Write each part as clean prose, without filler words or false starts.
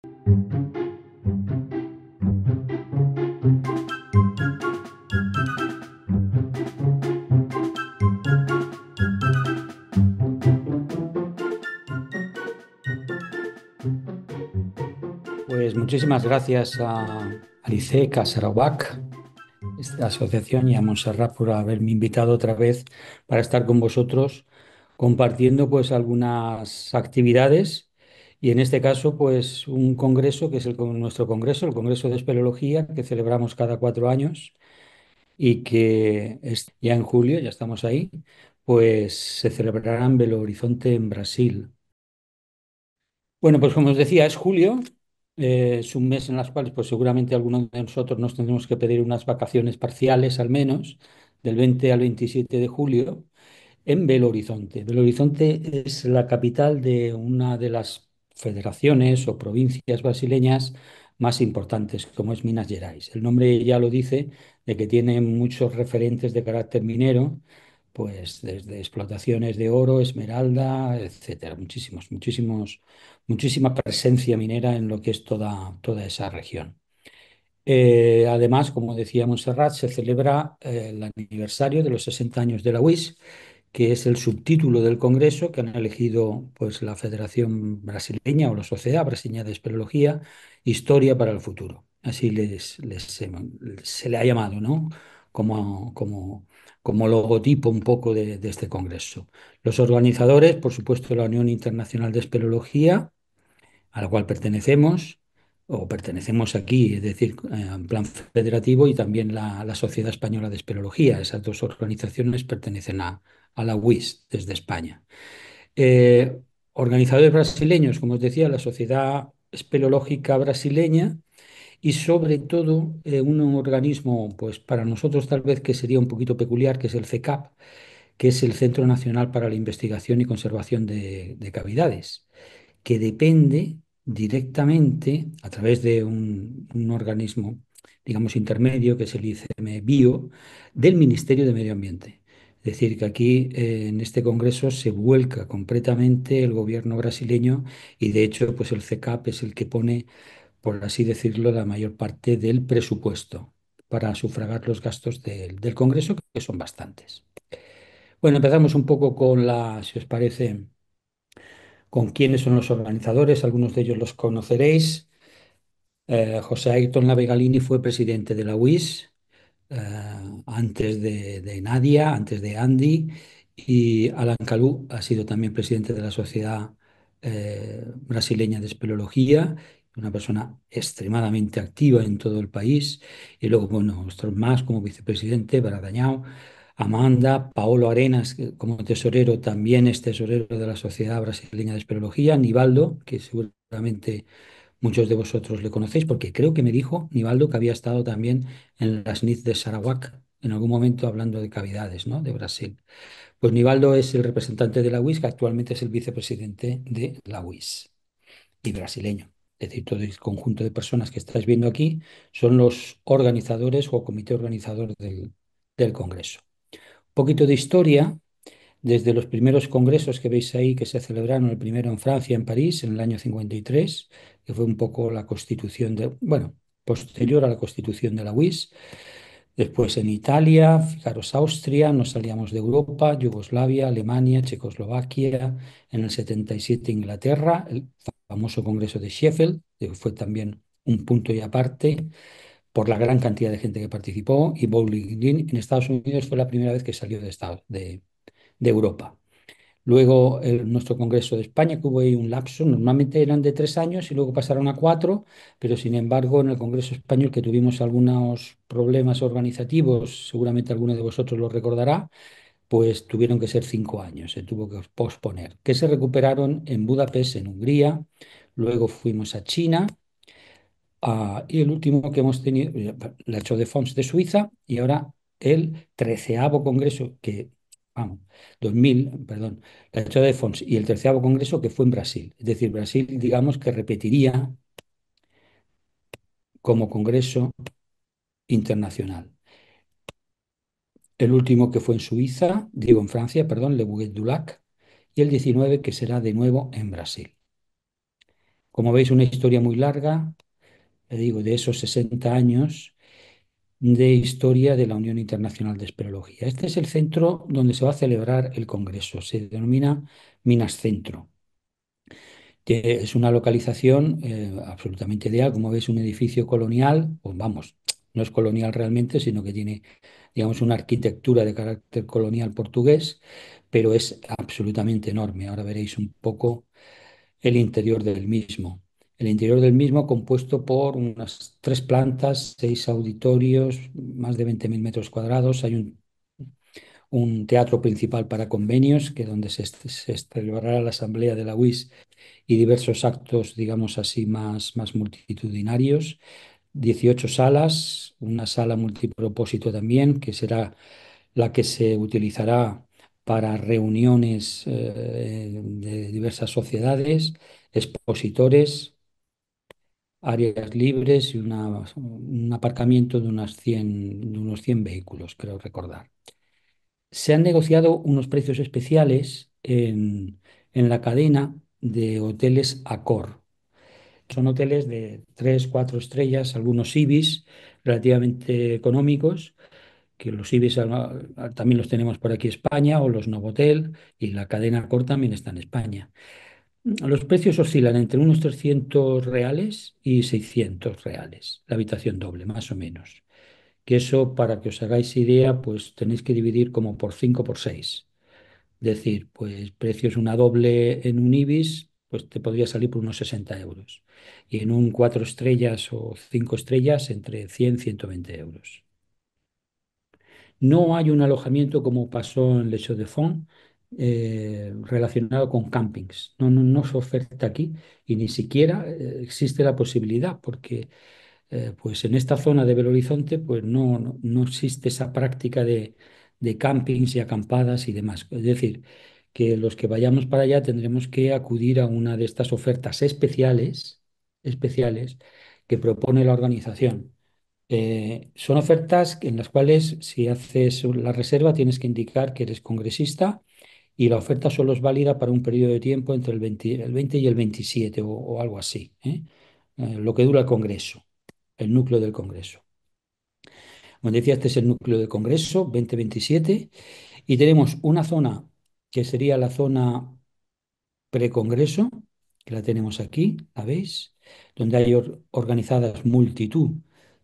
Pues muchísimas gracias a Alice Sarawak, esta asociación, y a Montserrat por haberme invitado otra vez para estar con vosotros compartiendo pues algunas actividades y en este caso pues un congreso que es nuestro congreso, el Congreso de Espeleología, que celebramos cada 4 años y que es ya en julio, ya estamos ahí, pues se celebrará en Belo Horizonte, en Brasil. Bueno, pues como os decía, es julio, es un mes en las cuales pues seguramente algunos de nosotros nos tendremos que pedir unas vacaciones parciales al menos, del 20 al 27 de julio, en Belo Horizonte. Belo Horizonte es la capital de una de las federaciones o provincias brasileñas más importantes, como es Minas Gerais. El nombre ya lo dice, de que tiene muchos referentes de carácter minero, pues desde explotaciones de oro, esmeralda, etcétera. Muchísima presencia minera en lo que es toda esa región. Además, como decía Montserrat, se celebra el aniversario de los 60 años de la UIS, que es el subtítulo del Congreso que han elegido pues, la Federación Brasileña o la Sociedad Brasileña de Espeleología, Historia para el Futuro. Así se le ha llamado, ¿no? Como, como, como logotipo un poco de este Congreso. Los organizadores, por supuesto, la Unión Internacional de Espeleología, a la cual pertenecemos, o pertenecemos aquí, es decir, en plan federativo, y también la Sociedad Española de Espeleología. Esas dos organizaciones pertenecen a la UIS desde España. Eh, Organizadores brasileños, como os decía, la Sociedad Espeleológica Brasileña y sobre todo un organismo, pues para nosotros tal vez que sería un poquito peculiar, que es el CECAP, que es el Centro Nacional para la Investigación y Conservación de Cavidades, que depende directamente a través de un organismo, digamos, intermedio, que es el ICM Bio, del Ministerio de Medio Ambiente. Es decir, que aquí en este congreso se vuelca completamente el gobierno brasileño y de hecho pues el CECAP es el que pone, por así decirlo, la mayor parte del presupuesto para sufragar los gastos del Congreso, que son bastantes. Bueno, empezamos un poco si os parece, con quiénes son los organizadores. Algunos de ellos los conoceréis. José Ayrton Navegalini fue presidente de la UIS antes de Nadia, antes de Andy, y Alan Calú ha sido también presidente de la Sociedad Brasileña de Espeleología, una persona extremadamente activa en todo el país. Y luego, bueno, otros más como vicepresidente, Baradañao, Amanda, Paolo Arenas, que como tesorero, también es tesorero de la Sociedad Brasileña de Espeleología, Nivaldo, que seguramente muchos de vosotros le conocéis, porque creo que me dijo Nivaldo que había estado también en la SNIC de Sarawak en algún momento hablando de cavidades, ¿no? De Brasil. Pues Nivaldo es el representante de la UIS, que actualmente es el vicepresidente de la UIS y brasileño. Es decir, todo el conjunto de personas que estáis viendo aquí son los organizadores o comité organizador del Congreso. Un poquito de historia. Desde los primeros congresos que veis ahí, que se celebraron, el primero en Francia, en París, en el año 53, que fue un poco la constitución bueno, posterior a la constitución de la UIS. Después en Italia, fijaros, Austria, nos salíamos de Europa, Yugoslavia, Alemania, Checoslovaquia, en el 77 Inglaterra, el famoso Congreso de Sheffield, que fue también un punto y aparte por la gran cantidad de gente que participó, y Bowling Green en Estados Unidos fue la primera vez que salió de Europa. Luego nuestro Congreso de España, que hubo ahí un lapso, normalmente eran de 3 años y luego pasaron a 4, pero sin embargo en el Congreso español, que tuvimos algunos problemas organizativos, seguramente alguno de vosotros lo recordará, pues tuvieron que ser 5 años, se tuvo que posponer, que se recuperaron en Budapest, en Hungría. Luego fuimos a China, y el último que hemos tenido, la Chaux de Fonds de Suiza, y ahora el 13º Congreso, vamos, 2000, perdón, la Chaux de Fonds y el 13º Congreso que fue en Brasil. Es decir, Brasil, digamos que repetiría como Congreso internacional. El último que fue en Suiza, digo en Francia, perdón, Le Bouet du Lac, y el 19 que será de nuevo en Brasil. Como veis, una historia muy larga, digo, de esos 60 años de historia de la Unión Internacional de Espeleología. Este es el centro donde se va a celebrar el congreso. Se denomina Minas Centro. Que es una localización absolutamente ideal. Como veis, un edificio colonial, pues vamos, no es colonial realmente, sino que tiene, digamos, una arquitectura de carácter colonial portugués, pero es absolutamente enorme. Ahora veréis un poco el interior del mismo. El interior del mismo compuesto por unas tres plantas, seis auditorios, más de 20.000 metros cuadrados. Hay un teatro principal para convenios, que donde se celebrará la asamblea de la UIS y diversos actos, digamos así, más multitudinarios. 18 salas, una sala multipropósito también, que será la que se utilizará para reuniones de diversas sociedades, expositores, áreas libres y un aparcamiento de unos 100 vehículos, creo recordar. Se han negociado unos precios especiales en la cadena de hoteles Accor. Son hoteles de 3 4 estrellas, algunos Ibis relativamente económicos, que los Ibis también los tenemos por aquí en España, o los Novotel, y la cadena Accor también está en España. Los precios oscilan entre unos 300 reales y 600 reales, la habitación doble, más o menos. Que eso, para que os hagáis idea, pues tenéis que dividir como por 5 por 6. Decir, pues precios una doble en un Ibis, pues te podría salir por unos 60 euros. Y en un 4 estrellas o 5 estrellas, entre 100 y 120 euros. No hay un alojamiento como pasó en Le Chaux de Fonds relacionado con campings. No se oferta aquí y ni siquiera existe la posibilidad porque pues en esta zona de Belo Horizonte pues no existe esa práctica de campings y acampadas y demás. Es decir, que los que vayamos para allá tendremos que acudir a una de estas ofertas especiales que propone la organización. Son ofertas en las cuales si haces la reserva tienes que indicar que eres congresista y la oferta solo es válida para un periodo de tiempo entre el 20 y el 27 o algo así, ¿eh? Lo que dura el congreso, el núcleo del congreso. Como decía, este es el núcleo del congreso 2027 y tenemos una zona que sería la zona precongreso, que la tenemos aquí, ¿la veis? Donde hay organizadas multitud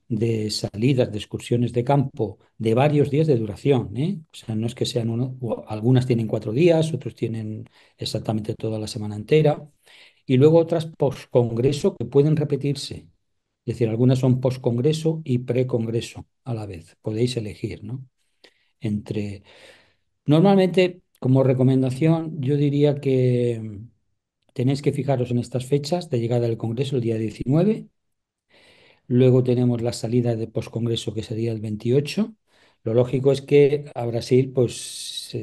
de salidas, de excursiones de campo de varios días de duración, ¿eh? O sea, no es que sean uno, algunas tienen 4 días, otros tienen exactamente toda la semana entera, y luego otras post-congreso que pueden repetirse. Es decir, algunas son post-congreso y pre-congreso a la vez. Podéis elegir, ¿no? Entre Normalmente, como recomendación, yo diría que tenéis que fijaros en estas fechas de llegada del Congreso, el día 19. Luego tenemos la salida de poscongreso, que sería el 28. Lo lógico es que a Brasil, pues si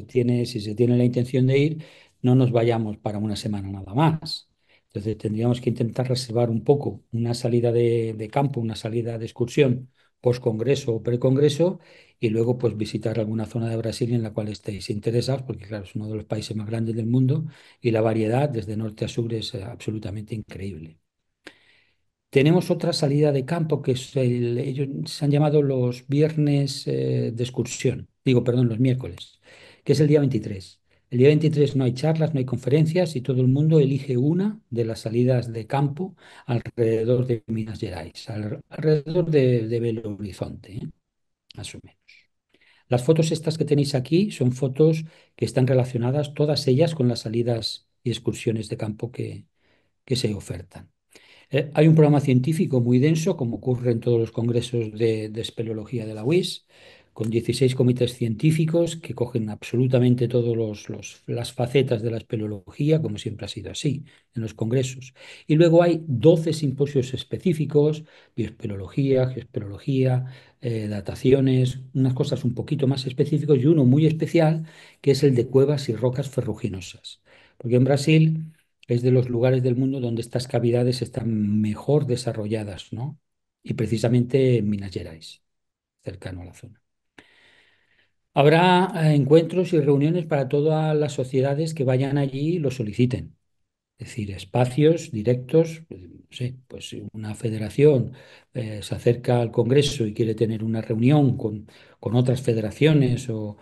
se tiene la intención de ir, no nos vayamos para una semana nada más. Entonces tendríamos que intentar reservar un poco una salida de campo, una salida de excursión poscongreso o precongreso, y luego pues visitar alguna zona de Brasil en la cual estéis interesados, porque claro, es uno de los países más grandes del mundo y la variedad desde norte a sur es absolutamente increíble. Tenemos otra salida de campo que ellos se han llamado los viernes de excursión, digo, perdón, los miércoles, que es el día 23. El día 23 no hay charlas, no hay conferencias y todo el mundo elige una de las salidas de campo alrededor de Minas Gerais, alrededor de Belo Horizonte, más o menos. Las fotos estas que tenéis aquí son fotos que están relacionadas todas ellas con las salidas y excursiones de campo que se ofertan. Hay un programa científico muy denso, como ocurre en todos los congresos de espeleología de la UIS, con 16 comités científicos que cogen absolutamente todas las facetas de la espeleología, como siempre ha sido así en los congresos. Y luego hay 12 simposios específicos, bioespeleología, geoespeleología, dataciones, unas cosas un poquito más específicos y uno muy especial, que es el de cuevas y rocas ferruginosas. Porque en Brasil es de los lugares del mundo donde estas cavidades están mejor desarrolladas, ¿no? Y precisamente en Minas Gerais, cercano a la zona. Habrá encuentros y reuniones para todas las sociedades que vayan allí y lo soliciten. Es decir, espacios directos, no sé, pues si una federación se acerca al Congreso y quiere tener una reunión con otras federaciones o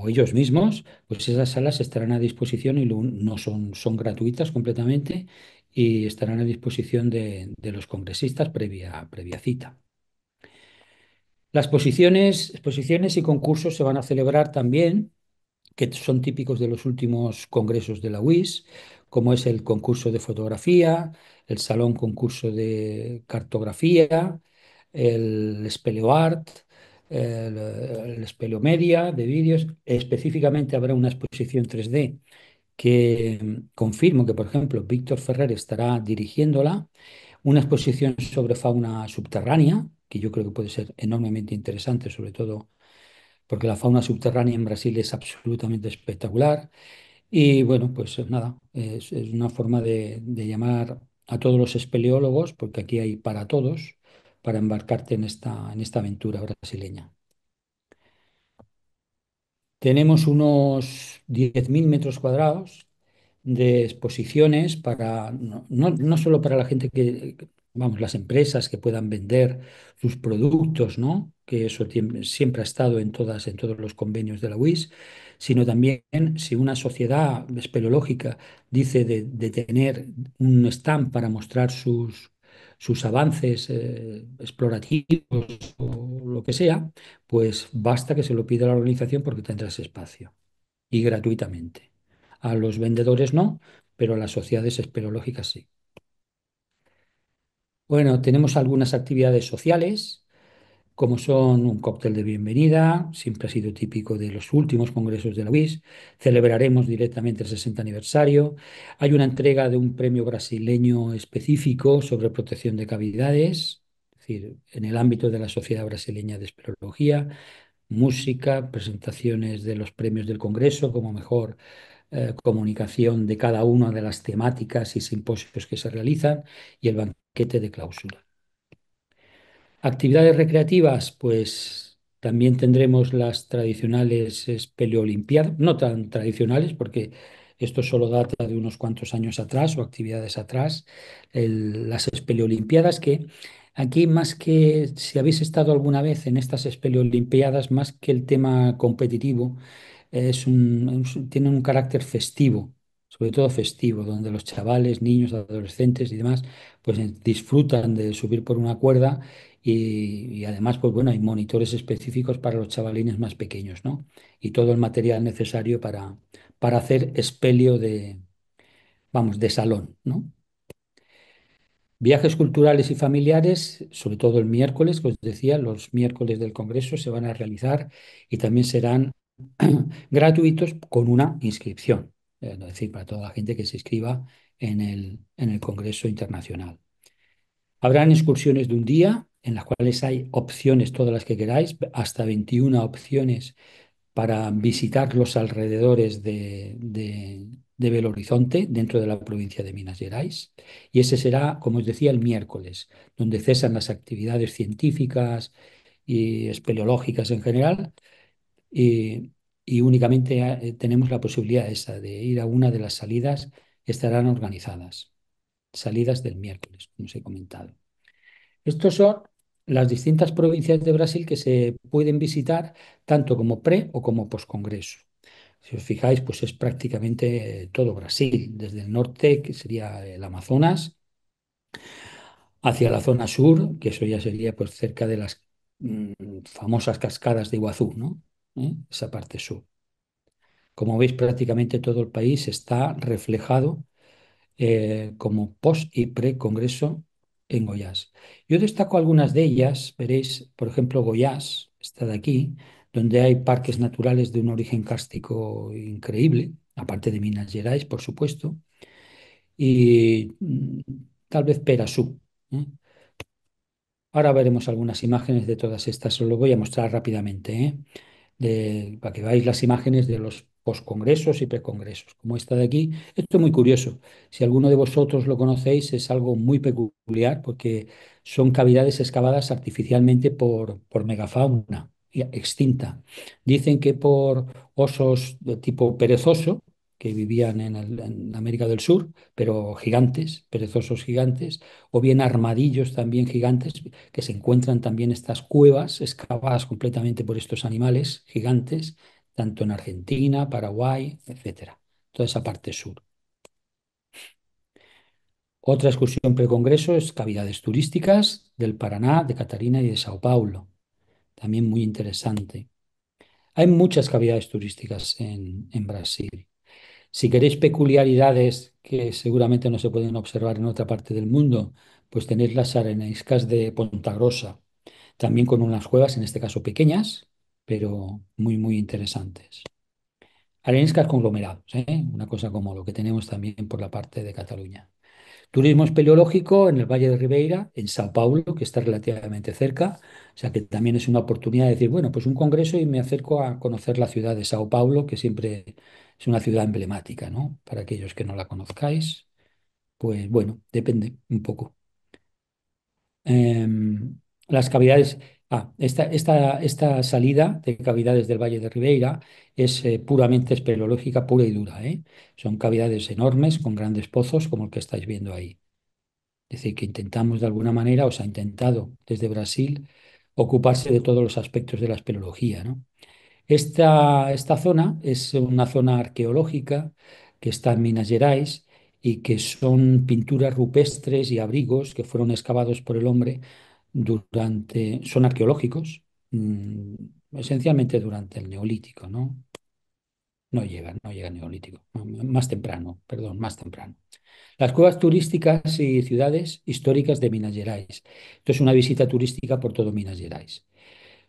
ellos mismos, pues esas salas estarán a disposición y no son gratuitas completamente y estarán a disposición de los congresistas previa cita. Las exposiciones y concursos se van a celebrar también, que son típicos de los últimos congresos de la UIS, como es el concurso de fotografía, el salón concurso de cartografía, el Speleoart, el Speleomedia de vídeos. Específicamente habrá una exposición 3D que confirmo que, por ejemplo, Víctor Ferrer estará dirigiéndola, una exposición sobre fauna subterránea, que yo creo que puede ser enormemente interesante, sobre todo porque la fauna subterránea en Brasil es absolutamente espectacular. Y bueno, pues nada, es una forma de llamar a todos los espeleólogos, porque aquí hay para todos, para embarcarte en esta aventura brasileña. Tenemos unos 10.000 metros cuadrados de exposiciones para, no solo para la gente vamos, las empresas que puedan vender sus productos, ¿no? Que eso siempre ha estado en todos los convenios de la UIS, sino también si una sociedad espeleológica dice de tener un stand para mostrar sus avances explorativos o lo que sea, pues basta que se lo pida a la organización porque tendrá ese espacio y gratuitamente. A los vendedores no, pero a las sociedades espeleológicas sí. Bueno, tenemos algunas actividades sociales, como son un cóctel de bienvenida, siempre ha sido típico de los últimos congresos de la UIS. Celebraremos directamente el 60 aniversario. Hay una entrega de un premio brasileño específico sobre protección de cavidades, es decir, en el ámbito de la Sociedad Brasileña de Espeleología, música, presentaciones de los premios del Congreso como mejor comunicación de cada una de las temáticas y simposios que se realizan y el banquete de clausura. Actividades recreativas, pues también tendremos las tradicionales espeleolimpiadas, no tan tradicionales porque esto solo data de unos cuantos años atrás o actividades atrás, las espeleolimpiadas que aquí más que si habéis estado alguna vez en estas espeleolimpiadas, más que el tema competitivo, tienen un carácter festivo, sobre todo festivo, donde los chavales, niños, adolescentes y demás, pues disfrutan de subir por una cuerda y además, pues bueno, hay monitores específicos para los chavalines más pequeños, ¿no? Y todo el material necesario para hacer espelio vamos, de salón, ¿no? Viajes culturales y familiares, sobre todo el miércoles, que os decía, los miércoles del Congreso se van a realizar y también serán gratuitos con una inscripción, es decir, para toda la gente que se inscriba en el Congreso Internacional. Habrán excursiones de un día en las cuales hay opciones, todas las que queráis, hasta 21 opciones para visitar los alrededores de Belo Horizonte, dentro de la provincia de Minas Gerais. Y ese será, como os decía, el miércoles, donde cesan las actividades científicas y espeleológicas en general. Y, y únicamente tenemos la posibilidad esa de ir a una de las salidas que estarán organizadas. Salidas del miércoles, como os he comentado. Estos son las distintas provincias de Brasil que se pueden visitar tanto como pre o como poscongreso. Si os fijáis, pues es prácticamente todo Brasil, desde el norte, que sería el Amazonas, hacia la zona sur, que eso ya sería pues cerca de las famosas cascadas de Iguazú, ¿no? Esa parte sur. Como veis, prácticamente todo el país está reflejado como post y pre-congreso en Goiás. Yo destaco algunas de ellas, veréis, por ejemplo, Goiás, está de aquí, donde hay parques naturales de un origen kárstico increíble, aparte de Minas Gerais, por supuesto, y tal vez Perasú. ¿eh? Ahora veremos algunas imágenes de todas estas, os lo voy a mostrar rápidamente, para que veáis las imágenes de los poscongresos y precongresos, como esta de aquí. Esto es muy curioso. Si alguno de vosotros lo conocéis, es algo muy peculiar porque son cavidades excavadas artificialmente por megafauna extinta. Dicen que por osos de tipo perezoso, que vivían en América del Sur, pero gigantes, perezosos gigantes, o bien armadillos también gigantes, que se encuentran también estas cuevas excavadas completamente por estos animales gigantes, tanto en Argentina, Paraguay, etcétera, toda esa parte sur. Otra excursión precongreso es cavidades turísticas del Paraná, de Catarina y de Sao Paulo, también muy interesante. Hay muchas cavidades turísticas en Brasil. Si queréis peculiaridades que seguramente no se pueden observar en otra parte del mundo, pues tenéis las areniscas de Ponta Grossa, también con unas cuevas, en este caso pequeñas, pero muy, muy interesantes. Areniscas conglomerados, ¿eh? Una cosa como lo que tenemos también por la parte de Cataluña. Turismo espeleológico en el Valle de Ribeira, en Sao Paulo, que está relativamente cerca. O sea que también es una oportunidad de decir, bueno, pues un congreso y me acerco a conocer la ciudad de Sao Paulo, que siempre es una ciudad emblemática, ¿no? Para aquellos que no la conozcáis, pues bueno, depende un poco. Las cavidades. Esta salida de cavidades del Valle de Ribeira es puramente espeleológica, pura y dura, ¿eh? Son cavidades enormes con grandes pozos, como el que estáis viendo ahí. Es decir, que intentamos de alguna manera, o se ha intentado desde Brasil, ocuparse de todos los aspectos de la espeleología, ¿no? Esta zona es una zona arqueológica que está en Minas Gerais y que son pinturas rupestres y abrigos que fueron excavados por el hombre son arqueológicos, esencialmente durante el Neolítico, ¿no? No llega el Neolítico, no, más temprano, perdón, más temprano. Las cuevas turísticas y ciudades históricas de Minas Gerais. Esto es una visita turística por todo Minas Gerais.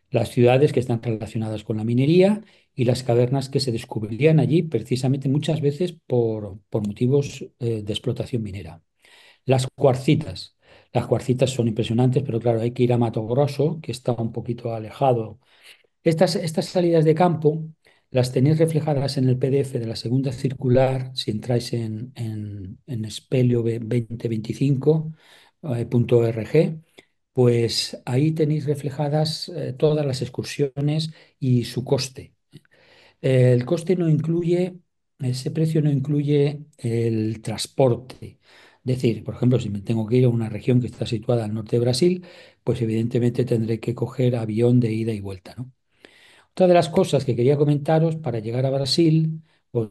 Las ciudades que están relacionadas con la minería y las cavernas que se descubrirían allí precisamente muchas veces por motivos de explotación minera. Las cuarcitas. Las cuarcitas son impresionantes, pero claro, hay que ir a Mato Grosso, que está un poquito alejado. Estas salidas de campo las tenéis reflejadas en el PDF de la segunda circular, si entráis en Spelio 2025.org, pues ahí tenéis reflejadas todas las excursiones y su coste. El coste no incluye, ese precio no incluye el transporte. Es decir, por ejemplo, si me tengo que ir a una región que está situada al norte de Brasil, pues evidentemente tendré que coger avión de ida y vuelta, ¿no? Otra de las cosas que quería comentaros para llegar a Brasil, o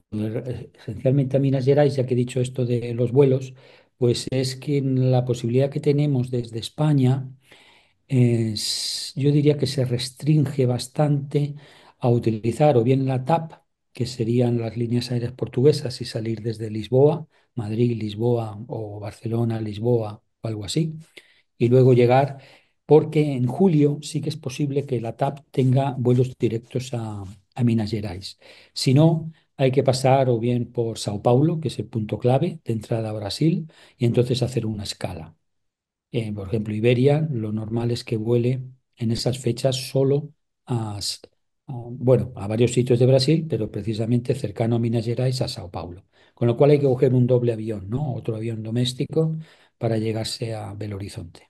esencialmente a Minas Gerais, ya que he dicho esto de los vuelos, pues es que la posibilidad que tenemos desde España yo diría que se restringe bastante a utilizar o bien la TAP, que serían las líneas aéreas portuguesas, y salir desde Lisboa, Madrid, Lisboa o Barcelona, Lisboa o algo así, y luego llegar, porque en julio sí que es posible que la TAP tenga vuelos directos a Minas Gerais. Si no, hay que pasar o bien por Sao Paulo, que es el punto clave de entrada a Brasil, y entonces hacer una escala. Por ejemplo, Iberia, lo normal es que vuele en esas fechas solo bueno, a varios sitios de Brasil, pero precisamente cercano a Minas Gerais, a Sao Paulo. Con lo cual hay que coger un doble avión, ¿no? Otro avión doméstico para llegarse a Belo Horizonte.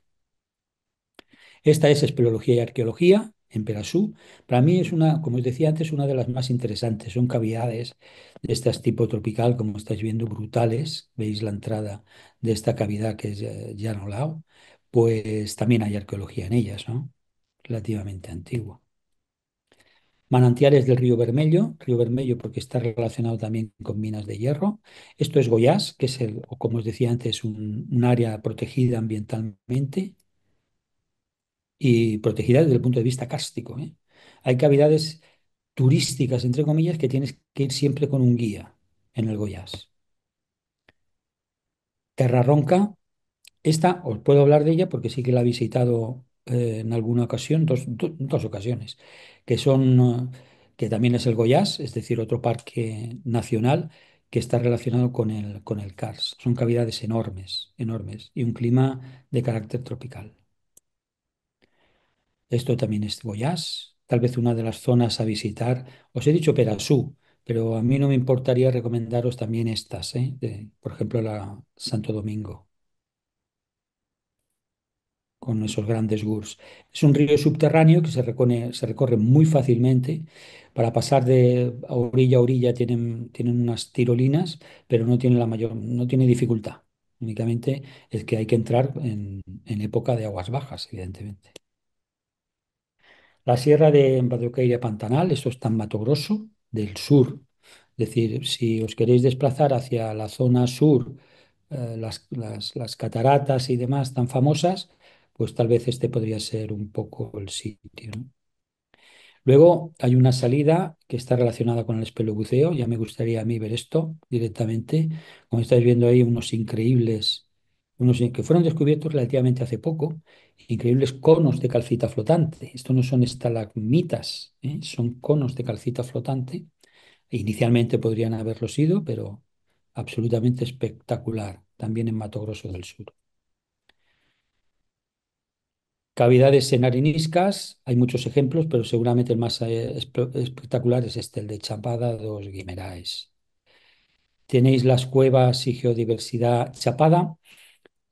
Esta es espeleología y arqueología en Perasú. Para mí es una, como os decía antes, una de las más interesantes. Son cavidades de este tipo tropical, como estáis viendo, brutales. Veis la entrada de esta cavidad que es Llanolao. Pues también hay arqueología en ellas, ¿no? Relativamente antigua. Manantiales del Río Vermelho porque está relacionado también con minas de hierro. Esto es Goiás, que es o como os decía antes, un área protegida ambientalmente y protegida desde el punto de vista kárstico, ¿eh? Hay cavidades turísticas, entre comillas, que tienes que ir siempre con un guía en el Goiás. Terra Ronca, esta os puedo hablar de ella porque sí que la he visitado en alguna ocasión, dos ocasiones, que son, que también es el Goiás, es decir, otro parque nacional que está relacionado con el Cars. Son cavidades enormes, enormes, y un clima de carácter tropical. Esto también es Goiás, tal vez una de las zonas a visitar. Os he dicho Perasú, pero a mí no me importaría recomendaros también estas, ¿eh? Por ejemplo, la Santo Domingo. con esos grandes GURs. Es un río subterráneo que se recorre muy fácilmente. Para pasar de a orilla tienen unas tirolinas, pero no tiene dificultad. Únicamente es que hay que entrar en época de aguas bajas, evidentemente. La sierra de Badoqueira Pantanal, eso está en Mato Grosso del sur. Es decir, si os queréis desplazar hacia la zona sur, las cataratas y demás tan famosas, pues tal vez este podría ser un poco el sitio, ¿no? Luego hay una salida que está relacionada con el espelobuceo. Ya me gustaría a mí ver esto directamente. Como estáis viendo ahí, que fueron descubiertos relativamente hace poco, increíbles conos de calcita flotante. Esto no son estalagmitas, ¿eh? Son conos de calcita flotante. Inicialmente podrían haberlo sido, pero absolutamente espectacular, también en Mato Grosso del Sur. Cavidades en areniscas, hay muchos ejemplos, pero seguramente el más espectacular es este, el de Chapada dos Guimarães. Tenéis las cuevas y geodiversidad Chapada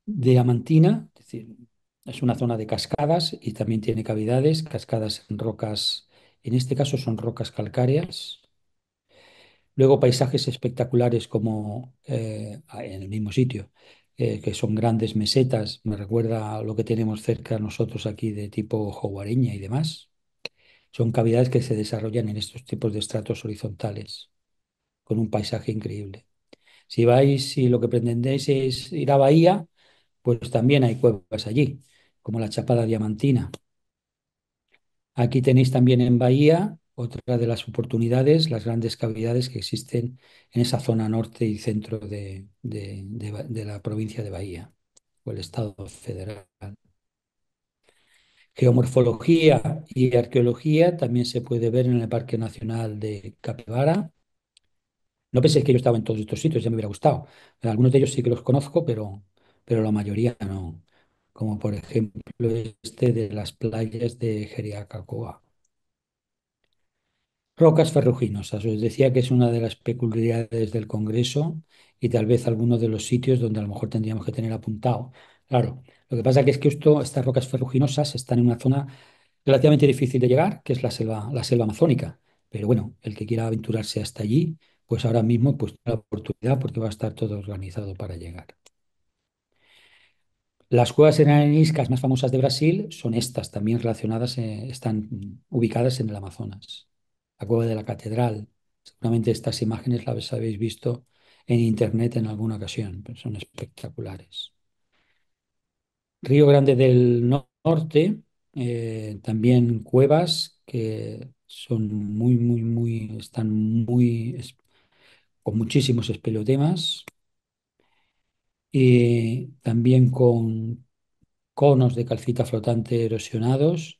Diamantina, es decir, es una zona de cascadas y también tiene cavidades, cascadas en rocas, en este caso son rocas calcáreas. Luego paisajes espectaculares como en el mismo sitio, que son grandes mesetas, me recuerda a lo que tenemos cerca nosotros aquí de tipo Joguareña y demás. Son cavidades que se desarrollan en estos tipos de estratos horizontales, con un paisaje increíble. Si vais y lo que pretendéis es ir a Bahía, pues también hay cuevas allí, como la Chapada Diamantina. Aquí tenéis también en Bahía otra de las oportunidades, las grandes cavidades que existen en esa zona norte y centro de la provincia de Bahía o el Estado federal. Geomorfología y arqueología también se puede ver en el Parque Nacional de Capibara. No penséis que yo estaba en todos estos sitios, ya me hubiera gustado. Algunos de ellos sí que los conozco, pero la mayoría no. Como por ejemplo este de las playas de Jeriacacoa. Rocas ferruginosas. Os decía que es una de las peculiaridades del Congreso y tal vez alguno de los sitios donde a lo mejor tendríamos que tener apuntado. Claro, lo que pasa que es que estas rocas ferruginosas están en una zona relativamente difícil de llegar, que es la selva amazónica. Pero bueno, el que quiera aventurarse hasta allí, pues ahora mismo pues tiene la oportunidad porque va a estar todo organizado para llegar. Las cuevas areniscas más famosas de Brasil son estas, también relacionadas, están ubicadas en el Amazonas. La cueva de la Catedral. Seguramente estas imágenes las habéis visto en internet en alguna ocasión, pero son espectaculares. Río Grande del Norte, también cuevas que son están con muchísimos espeleotemas y también con conos de calcita flotante erosionados.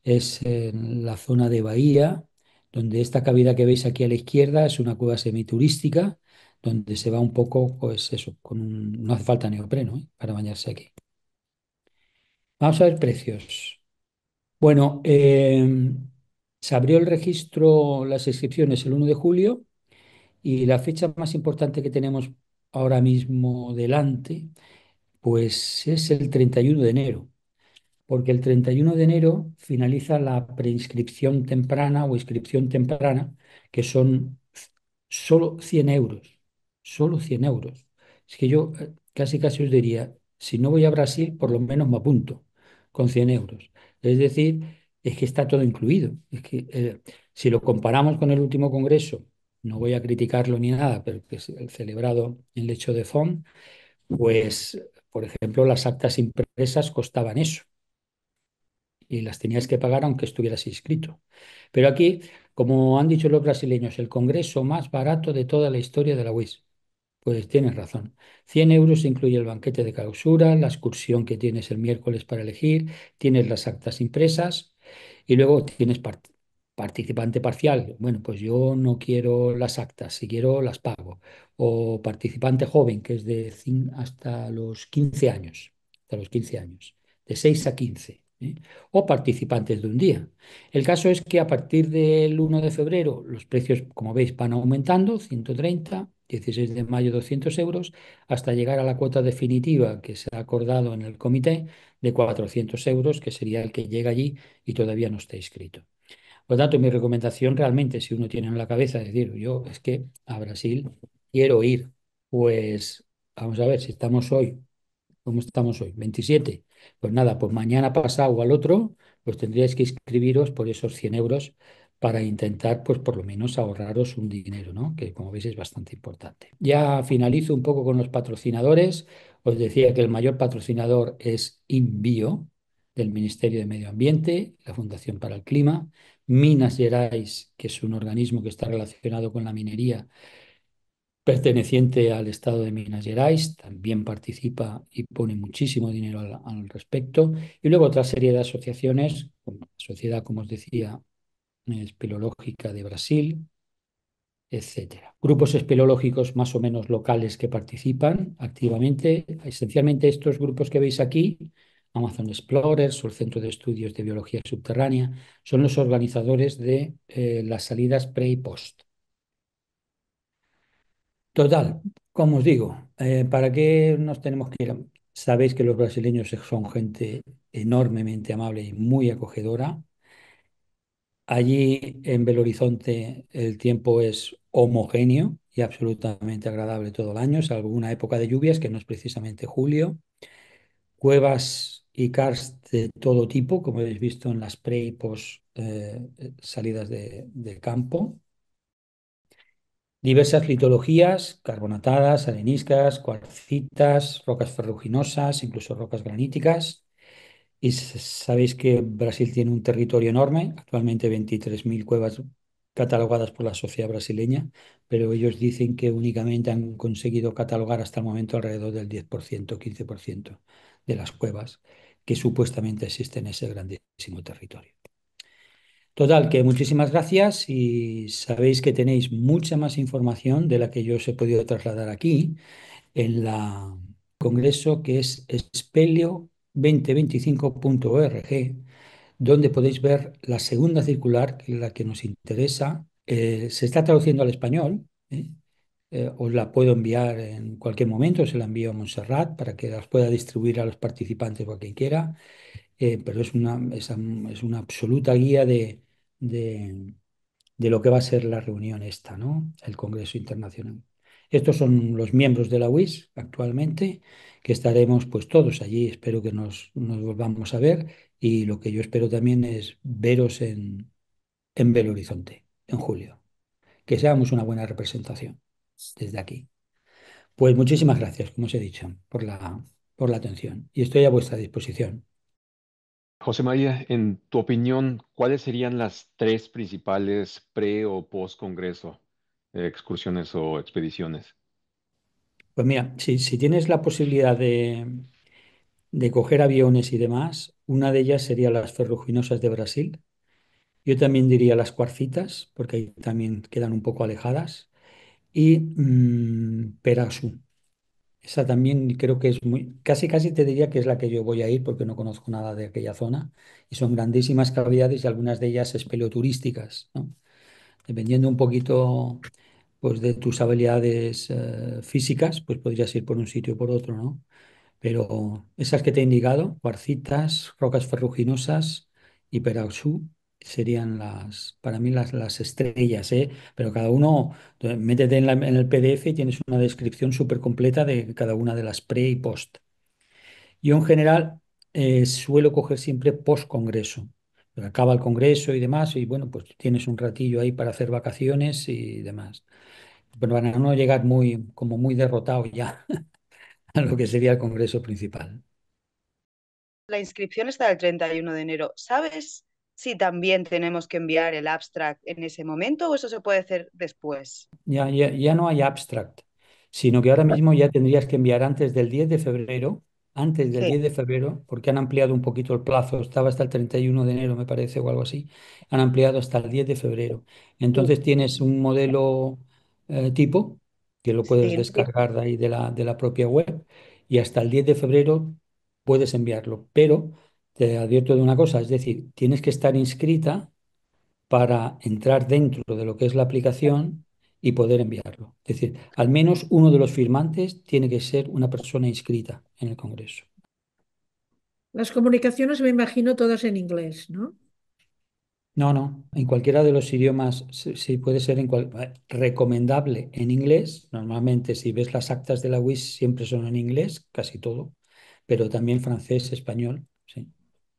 Es en la zona de Bahía, donde esta cavidad que veis aquí a la izquierda es una cueva semiturística, donde se va un poco, pues eso, no hace falta neopreno, para bañarse aquí. Vamos a ver precios. Bueno, se abrió el registro, las inscripciones el 1 de julio y la fecha más importante que tenemos ahora mismo delante, pues es el 31 de enero. Porque el 31 de enero finaliza la preinscripción temprana o inscripción temprana, que son solo 100 euros. Solo 100 euros. Es que yo casi os diría, si no voy a Brasil, por lo menos me apunto con 100 euros. Es decir, es que está todo incluido. Es que si lo comparamos con el último congreso, no voy a criticarlo ni nada, pero que es el celebrado en Lecho de Font, pues, por ejemplo, las actas impresas costaban eso y las tenías que pagar aunque estuvieras inscrito. Pero aquí, como han dicho los brasileños, el congreso más barato de toda la historia de la UIS. Pues tienes razón. 100 euros incluye el banquete de clausura, la excursión que tienes el miércoles para elegir, tienes las actas impresas y luego tienes participante parcial. Bueno, pues yo no quiero las actas, si quiero las pago. O participante joven, que es hasta los 15 años. Hasta los 15 años. De 6 a 15. ¿eh? O participantes de un día. El caso es que a partir del 1 de febrero los precios, como veis, van aumentando, 130, 16 de mayo 200 euros, hasta llegar a la cuota definitiva que se ha acordado en el comité de 400 euros, que sería el que llega allí y todavía no está inscrito. Por lo tanto, mi recomendación realmente, si uno tiene en la cabeza decir, yo es que a Brasil quiero ir, pues vamos a ver si estamos hoy. ¿Cómo estamos hoy? 27. Pues nada, pues mañana pasado o al otro, pues tendríais que inscribiros por esos 100 euros para intentar, pues por lo menos ahorraros un dinero, ¿no? Que como veis es bastante importante. Ya finalizo un poco con los patrocinadores. Os decía que el mayor patrocinador es InBio, del Ministerio de Medio Ambiente, la Fundación para el Clima, Minas Gerais, que es un organismo que está relacionado con la minería perteneciente al estado de Minas Gerais, también participa y pone muchísimo dinero al respecto. Y luego otra serie de asociaciones, como la Sociedad, como os decía, Espeleológica de Brasil, etcétera. Grupos espeleológicos más o menos locales que participan activamente. Esencialmente estos grupos que veis aquí, Amazon Explorers o el Centro de Estudios de Biología Subterránea, son los organizadores de las salidas pre y post. Total, como os digo, ¿para qué nos tenemos que ir? Sabéis que los brasileños son gente enormemente amable y muy acogedora. Allí en Belo Horizonte el tiempo es homogéneo y absolutamente agradable todo el año, salvo una época de lluvias que no es precisamente julio. Cuevas y karst de todo tipo, como habéis visto en las pre y post salidas de campo. Diversas litologías, carbonatadas, areniscas, cuarcitas, rocas ferruginosas, incluso rocas graníticas. Y sabéis que Brasil tiene un territorio enorme, actualmente 23.000 cuevas catalogadas por la sociedad brasileña, pero ellos dicen que únicamente han conseguido catalogar hasta el momento alrededor del 10%, 15% de las cuevas que supuestamente existen en ese grandísimo territorio. Total, que muchísimas gracias y sabéis que tenéis mucha más información de la que yo os he podido trasladar aquí en la congreso que es espelio2025.org, donde podéis ver la segunda circular, que es la que nos interesa. Se está traduciendo al español. Os la puedo enviar en cualquier momento, se la envío a Montserrat para que las pueda distribuir a los participantes o a quien quiera. Pero es una absoluta guía de, de lo que va a ser la reunión esta, ¿no? El Congreso Internacional. Estos son los miembros de la UIS actualmente, que estaremos pues todos allí. Espero que nos volvamos a ver y lo que yo espero también es veros en Belo Horizonte en julio. Que seamos una buena representación desde aquí. Pues muchísimas gracias, como os he dicho, por la atención y estoy a vuestra disposición. José María, en tu opinión, ¿cuáles serían las tres principales pre o post congreso excursiones o expediciones? Pues mira, si tienes la posibilidad de coger aviones y demás, una de ellas sería las ferruginosas de Brasil. Yo también diría las cuarcitas, porque ahí también quedan un poco alejadas. Y Perazú. Esa también creo que es muy, casi casi te diría que es la que yo voy a ir porque no conozco nada de aquella zona. Y son grandísimas cavidades y algunas de ellas espeleoturísticas, ¿no? Dependiendo un poquito pues, de tus habilidades físicas, pues podrías ir por un sitio o por otro, ¿no? Pero esas que te he indicado, cuarcitas, rocas ferruginosas y Perausú, serían para mí las estrellas, ¿eh? Pero cada uno, métete en el PDF y tienes una descripción súper completa de cada una de las pre y post. Yo en general suelo coger siempre post-congreso. Pero acaba el congreso y demás, y bueno, pues tienes un ratillo ahí para hacer vacaciones y demás. Pero para no llegar como muy derrotado ya a lo que sería el congreso principal. La inscripción está el 31 de enero. ¿Sabes si también tenemos que enviar el abstract en ese momento o eso se puede hacer después? Ya no hay abstract, sino que ahora mismo ya tendrías que enviar antes del Sí. 10 de febrero, porque han ampliado un poquito el plazo, estaba hasta el 31 de enero, me parece, o algo así, han ampliado hasta el 10 de febrero. Entonces tienes un modelo tipo, que lo puedes Sí, descargar de ahí de la propia web, y hasta el 10 de febrero puedes enviarlo, pero te advierto de una cosa, es decir, tienes que estar inscrita para entrar dentro de lo que es la aplicación y poder enviarlo. Es decir, al menos uno de los firmantes tiene que ser una persona inscrita en el Congreso. Las comunicaciones me imagino todas en inglés, ¿no? No, no, en cualquiera de los idiomas, sí puede ser recomendable en inglés. Normalmente, si ves las actas de la WIS, siempre son en inglés, casi todo, pero también francés, español, sí.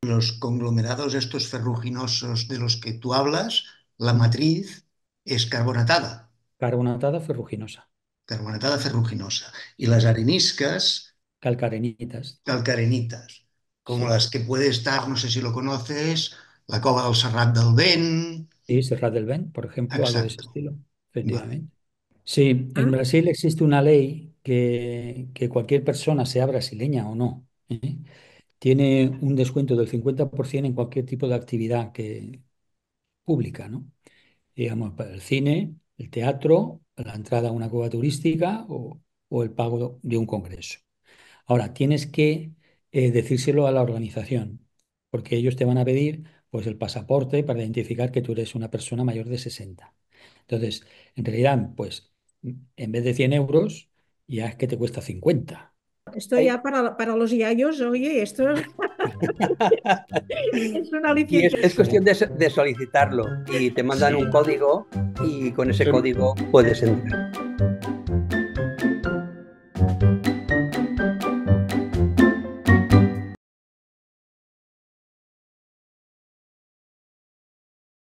Los conglomerados estos ferruginosos de los que tú hablas, la Mm. matriz es Carbonatada ferruginosa, carbonatada ferruginosa, y las areniscas, calcarenitas, calcarenitas, como sí. las que puede estar, no sé si lo conoces, la cova del Serrat del Vent. Sí, Serrat del Vent, por ejemplo, algo de ese Exacto. estilo, Vale. efectivamente. Sí, en Ah, Brasil existe una ley que cualquier persona, sea brasileña o no, tiene un descuento del 50% en cualquier tipo de actividad pública, ¿no? Digamos, para el cine, el teatro, la entrada a una cueva turística o el pago de un congreso. Ahora, tienes que decírselo a la organización, porque ellos te van a pedir pues, el pasaporte para identificar que tú eres una persona mayor de 60. Entonces, en realidad, pues, en vez de 100 euros, ya es que te cuesta 50. esto ya para los yayos, oye, esto es un Y aliciente. es cuestión de solicitarlo y te mandan un Sí. código y con ese Em, código puedes entrar.